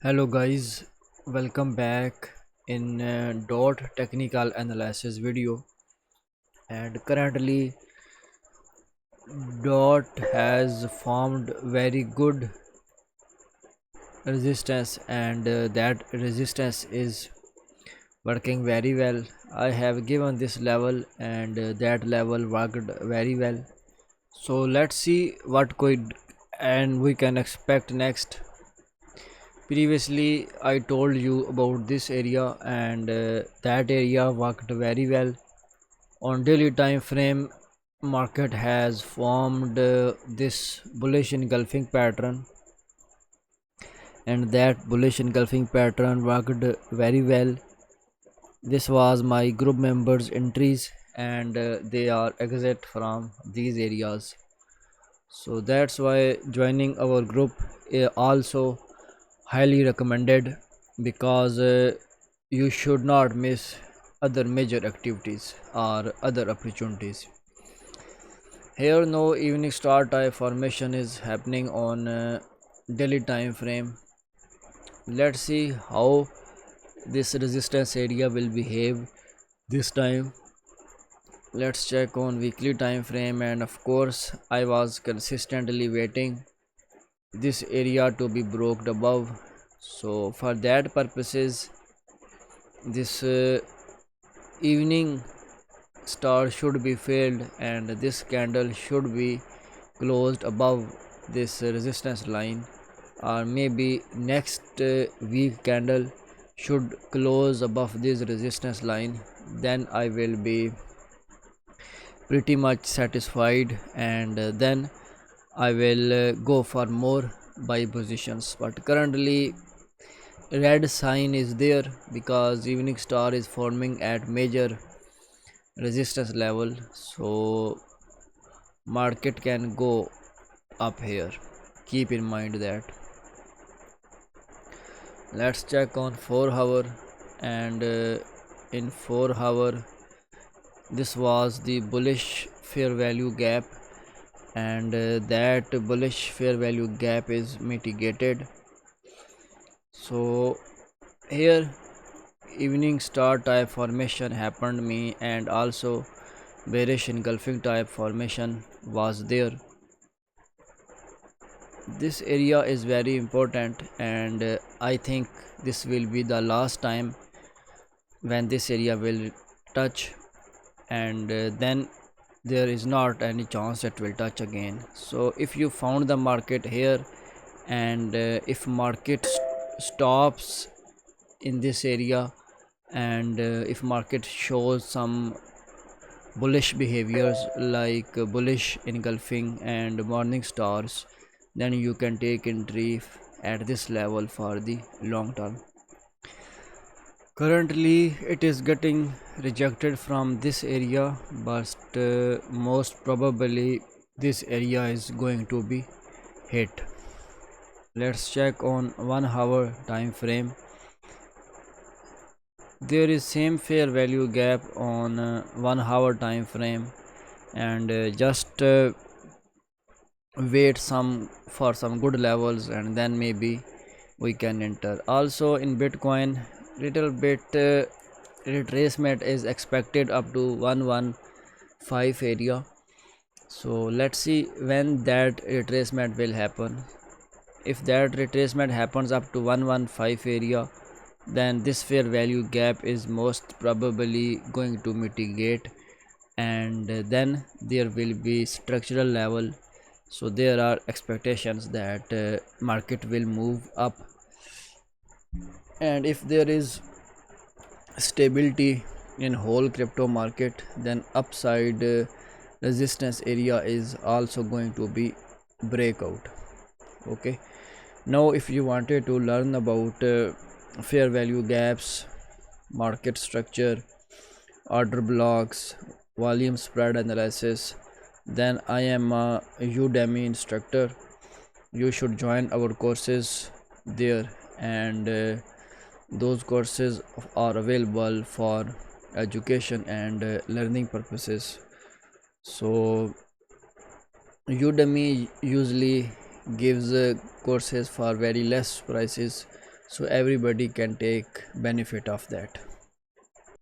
Hello guys, welcome back in dot technical analysis video. And currently dot has formed very good resistance, and that resistance is working very well. I have given this level, and that level worked very well. So let's see what could and we can expect next. Previously I told you about this area, and that area worked very well. On daily time frame, market has formed this bullish engulfing pattern, and that bullish engulfing pattern worked very well. This was my group members entries, and they are exit from these areas. So that's why joining our group also highly recommended, because you should not miss other major activities or other opportunities. Here no evening star type formation is happening on daily time frame. Let's see how this resistance area will behave this time. Let's check on weekly time frame, and of course I was consistently waiting this area to be broke above. So for that purposes, this evening star should be failed, and this candle should be closed above this resistance line, or maybe next week candle should close above this resistance line. Then I will be pretty much satisfied, and then I will go for more buy positions. But currently red sign is there because evening star is forming at major resistance level, so market can go up here. Keep in mind that. Let's check on 4 hour, and in 4 hour this was the bullish fair value gap, and that bullish fair value gap is mitigated. So here evening star type formation happened me, and also bearish engulfing type formation was there. This area is very important, and I think this will be the last time when this area will touch, and then there is not any chance it will touch again. So if you found the market here, and if market stops in this area, and if market shows some bullish behaviors like bullish engulfing and morning stars, then you can take entry at this level for the long term. Currently it is getting rejected from this area, but most probably this area is going to be hit. Let's check on 1 hour time frame. There is same fair value gap on 1 hour time frame, and just wait some for some good levels, and then maybe we can enter. Also in Bitcoin, little bit retracement is expected up to 115 area. So let's see when that retracement will happen. If that retracement happens up to 115 area, then this fair value gap is most probably going to mitigate, and then there will be structural level. So there are expectations that market will move up, and if there is stability in whole crypto market, then upside resistance area is also going to be breakout. Okay, now if you wanted to learn about fair value gaps, market structure, order blocks, volume spread analysis, then I am a Udemy instructor. You should join our courses there, and those courses are available for education and learning purposes. So Udemy usually gives courses for very less prices, so everybody can take benefit of that.